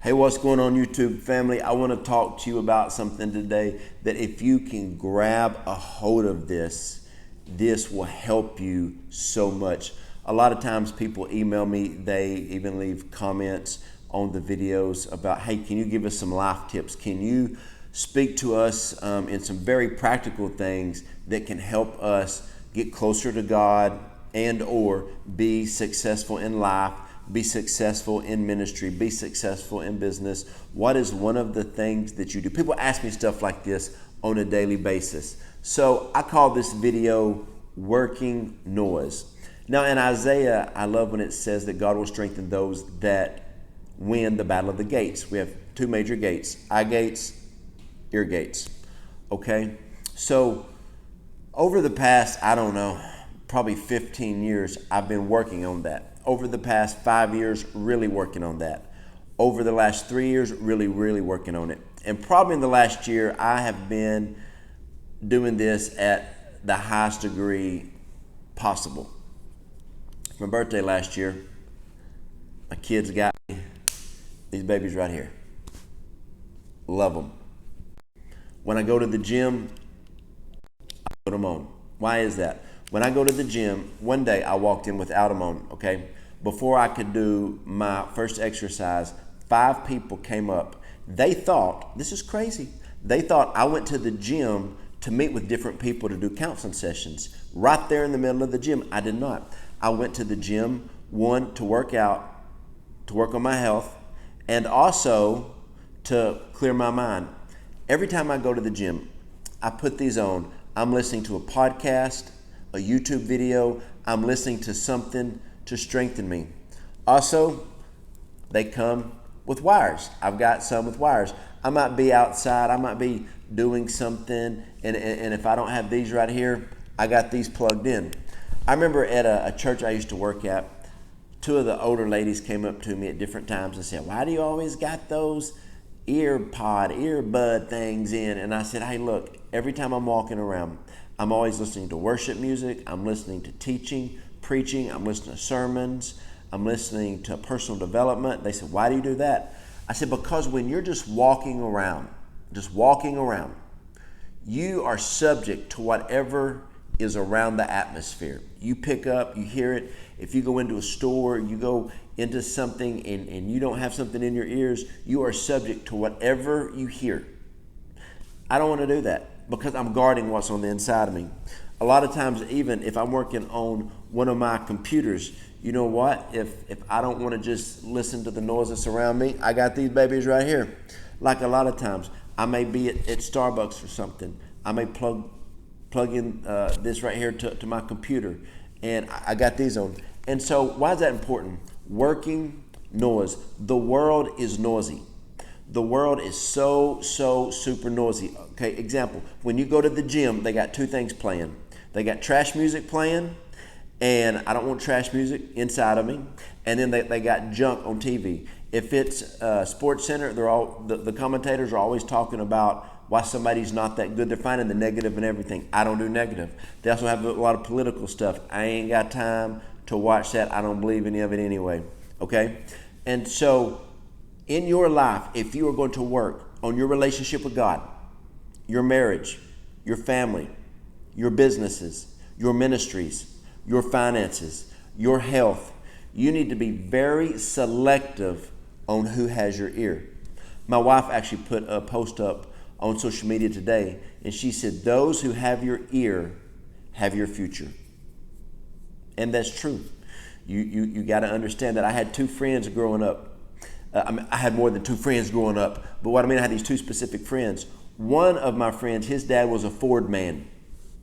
Hey, what's going on, YouTube family? I want to talk to you about something today that if you can grab a hold of this will help you so much. A lot of times people email me, they even leave comments on the videos about, hey, can you give us some life tips? Can you speak to us in some very practical things that can help us get closer to God and or be successful in life, be successful in ministry, be successful in business? What is one of the things that you do? People ask me stuff like this on a daily basis. So I call this video Working Noise. Now in Isaiah, I love when it says that God will strengthen those that win the battle of the gates. We have two major gates, eye gates, ear gates. Okay? So over the past, I don't know, probably 15 years, I've been working on that. Over the past 5 years, really working on that. Over the last 3 years, really working on it. And probably in the last year, I have been doing this at the highest degree possible. My birthday last year, my kids got me these babies right here. Love them. When I go to the gym, I put them on. Why is that? When I go to the gym, one day I walked in without them on, okay? Before I could do my first exercise, 5 people came up. They thought, this is crazy, they thought I went to the gym to meet with different people to do counseling sessions. Right there in the middle of the gym, I did not. I went to the gym, one, to work out, to work on my health, and also to clear my mind. Every time I go to the gym, I put these on. I'm listening to a podcast, a YouTube video, I'm listening to something to strengthen me. Also, they come with wires. I've got some with wires. I might be outside, I might be doing something, and if I don't have these right here, I got these plugged in. I remember at a church I used to work at, 2 of the older ladies came up to me at different times and said, why do you always got those earbud things in? And I said, hey, look, every time I'm walking around, I'm always listening to worship music, I'm listening to teaching, preaching, I'm listening to sermons, I'm listening to personal development. They said, why do you do that? I said, because when you're just walking around, you are subject to whatever is around the atmosphere. You pick up, you hear it. If you go into a store, you go into something and you don't have something in your ears, you are subject to whatever you hear. I don't want to do that, because I'm guarding what's on the inside of me. A lot of times, even if I'm working on one of my computers, you know what? If I don't want to just listen to the noise that's around me, I got these babies right here. Like a lot of times, I may be at Starbucks or something. I may plug in this right here to my computer, and I got these on. And so why is that important? Working noise. The world is noisy. The world is so super noisy. Okay, example, when you go to the gym, they got 2 things playing. They got trash music playing, and I don't want trash music inside of me. And then they got junk on TV. If it's Sports Center, the commentators are always talking about why somebody's not that good. They're finding the negative in everything. I don't do negative. They also have a lot of political stuff. I ain't got time to watch that. I don't believe any of it anyway. Okay? And so in your life, if you are going to work on your relationship with God, your marriage, your family, your businesses, your ministries, your finances, your health, you need to be very selective on who has your ear. My wife actually put a post up on social media today, and she said, those who have your ear have your future. And that's true. You got to understand that I had 2 friends growing up. I had more than 2 friends growing up, but what I mean, I had these 2 specific friends. One of my friends, his dad was a Ford man,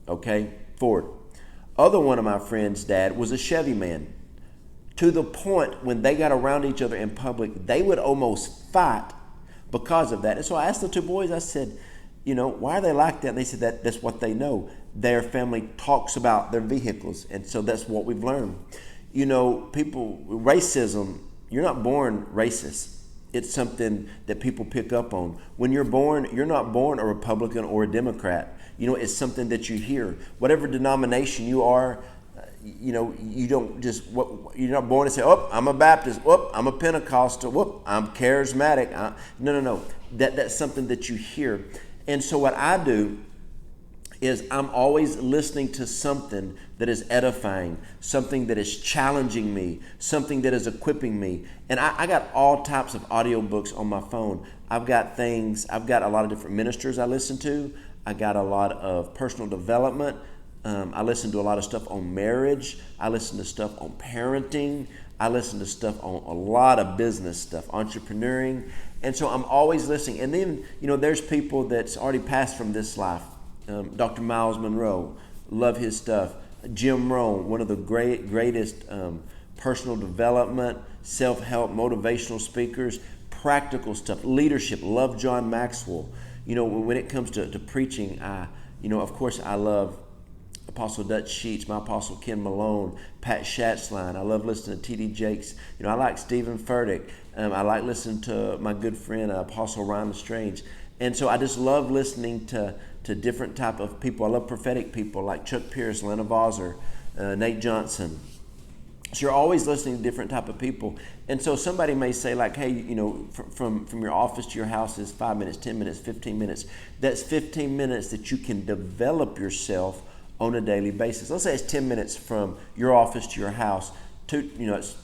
okay, Ford. Other one of my friends' dad was a Chevy man, to the point when they got around each other in public, they would almost fight because of that. And so I asked the 2 boys, I said, why are they like that? And they said that's what they know. Their family talks about their vehicles, and so that's what we've learned. Racism, you're not born racist. It's something that people pick up on. When you're born, you're not born a Republican or a Democrat. It's something that you hear. Whatever denomination you are, you don't just, you're not born and say, oh, I'm a Baptist, oh, I'm a Pentecostal, oh, I'm charismatic. No. That's something that you hear. And so what I do is I'm always listening to something that is edifying, something that is challenging me, something that is equipping me. And I got all types of audiobooks on my phone. I've got a lot of different ministers I listen to. I got a lot of personal development. I listen to a lot of stuff on marriage. I listen to stuff on parenting. I listen to stuff on a lot of business stuff, entrepreneuring. And so I'm always listening. And then, there's people that's already passed from this life. Dr. Miles Monroe, love his stuff. Jim Rohn, one of the greatest personal development, self-help, motivational speakers, practical stuff, leadership, love John Maxwell. When it comes to preaching, of course I love Apostle Dutch Sheets, my Apostle Ken Malone, Pat Schatzline. I love listening to T.D. Jakes. I like Stephen Furtick. I like listening to my good friend Apostle Ryan Lestrange. And so I just love listening to different type of people. I love prophetic people like Chuck Pierce, Lena Vawser, Nate Johnson. So you're always listening to different type of people. And so somebody may say like, hey, from your office to your house is 5 minutes, 10 minutes, 15 minutes. That's 15 minutes that you can develop yourself on a daily basis. Let's say it's 10 minutes from your office to your house. It's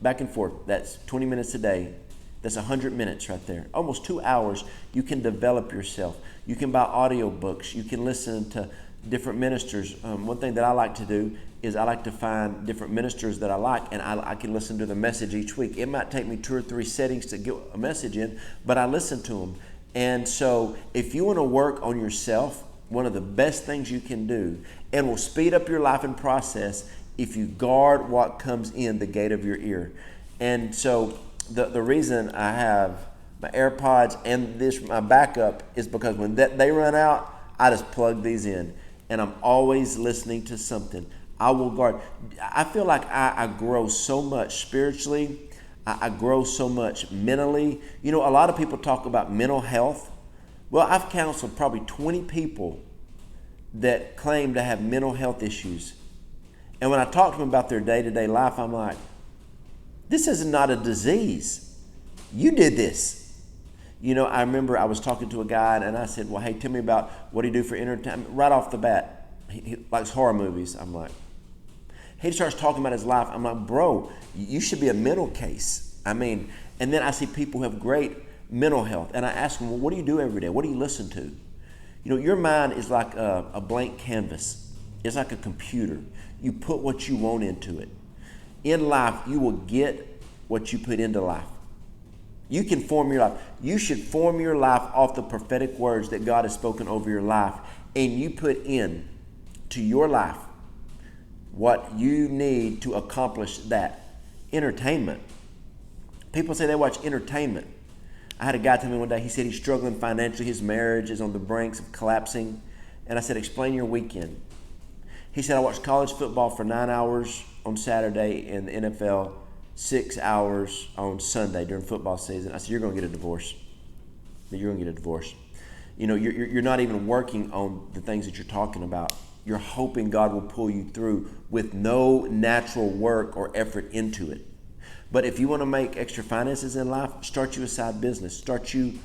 back and forth. That's 20 minutes a day. That's 100 minutes right there. Almost 2 hours. You can develop yourself. You can buy audiobooks. You can listen to different ministers. One thing that I like to do is I like to find different ministers that I like, and I can listen to the message each week. It might take me 2 or 3 settings to get a message in, but I listen to them. And so if you want to work on yourself, one of the best things you can do, and will speed up your life and process, if you guard what comes in the gate of your ear. And so the reason I have my AirPods and my backup is because when they run out, I just plug these in, and I'm always listening to something. I will guard. I feel like I grow so much spiritually. I grow so much mentally. A lot of people talk about mental health. Well, I've counseled probably 20 people that claim to have mental health issues. And when I talk to them about their day-to-day life, I'm like, this is not a disease. You did this. I remember I was talking to a guy and I said, well, hey, tell me about what do you do for entertainment? Right off the bat, he likes horror movies. I'm like, he starts talking about his life. I'm like, bro, you should be a mental case. And then I see people who have great mental health. And I ask them, well, what do you do every day? What do you listen to? Your mind is like a blank canvas. It's like a computer. You put what you want into it. In life, you will get what you put into life. You can form your life. You should form your life off the prophetic words that God has spoken over your life. And you put in to your life what you need to accomplish that. Entertainment. People say they watch entertainment. I had a guy tell me one day, he said he's struggling financially. His marriage is on the brinks of collapsing. And I said, explain your weekend. He said, I watched college football for 9 hours on Saturday and the NFL 6 hours on Sunday during football season. I said, you're going to get a divorce. You're going to get a divorce. You're not even working on the things that you're talking about. You're hoping God will pull you through with no natural work or effort into it. But if you want to make extra finances in life, start you a side business. Start you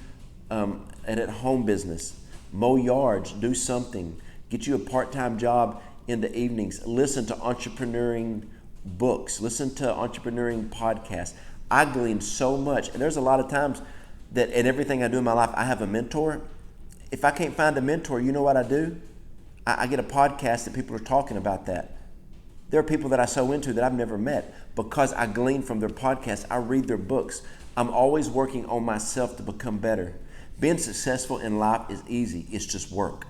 an at-home business. Mow yards. Do something. Get you a part-time job in the evenings. Listen to entrepreneuring books. Listen to entrepreneuring podcasts. I glean so much. And there's a lot of times that in everything I do in my life, I have a mentor. If I can't find a mentor, you know what I do? I get a podcast that people are talking about that. There are people that I sow into that I've never met because I glean from their podcasts. I read their books. I'm always working on myself to become better. Being successful in life is easy. It's just work.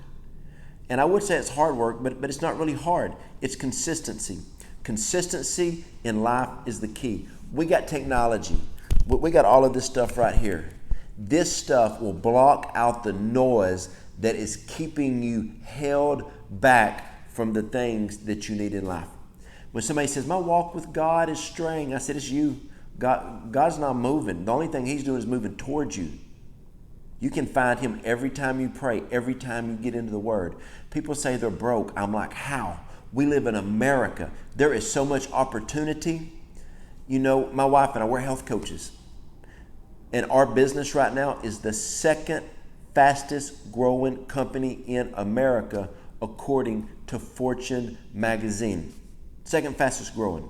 And I would say it's hard work, but it's not really hard. It's consistency. Consistency in life is the key. We got technology. We got all of this stuff right here. This stuff will block out the noise that is keeping you held back from the things that you need in life. When somebody says, my walk with God is straying, I said, it's you. God's not moving. The only thing he's doing is moving towards you. You can find him every time you pray, every time you get into the word. People say they're broke. I'm like, how? We live in America. There is so much opportunity. You know, my wife and I, we're health coaches. And our business right now is the second fastest growing company in America, according to Fortune magazine. Second fastest growing.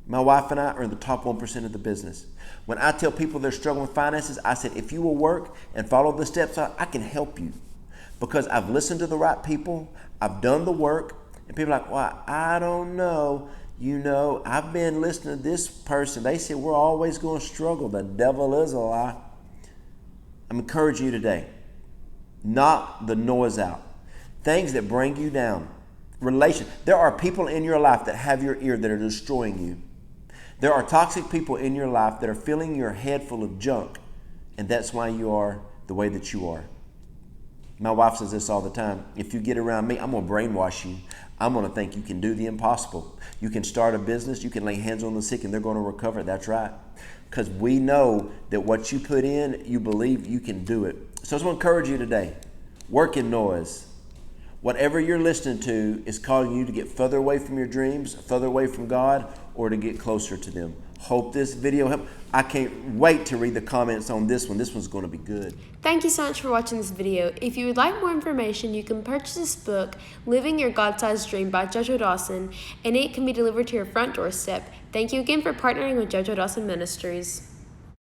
My wife and I are in the top 1% of the business. When I tell people they're struggling with finances, I said, if you will work and follow the steps, I can help you. Because I've listened to the right people, I've done the work, and people are like, well, I don't know. You know, I've been listening to this person. They say we're always going to struggle. The devil is a lie. I'm encouraging you today. Knock the noise out. Things that bring you down. There are people in your life that have your ear that are destroying you. There are toxic people in your life that are filling your head full of junk, and that's why you are the way that you are. My wife says this all the time. If you get around me, I'm going to brainwash you. I'm going to think you can do the impossible. You can start a business. You can lay hands on the sick and they're going to recover. That's right. Because we know that what you put in, you believe you can do it. So I just want to encourage you today. Work in noise. Whatever you're listening to is calling you to get further away from your dreams, further away from God, or to get closer to them. Hope this video helped. I can't wait to read the comments on this one. This one's going to be good. Thank you so much for watching this video. If you would like more information, you can purchase this book, Living Your God-Sized Dream by JoJo Dawson, and it can be delivered to your front doorstep. Thank you again for partnering with JoJo Dawson Ministries.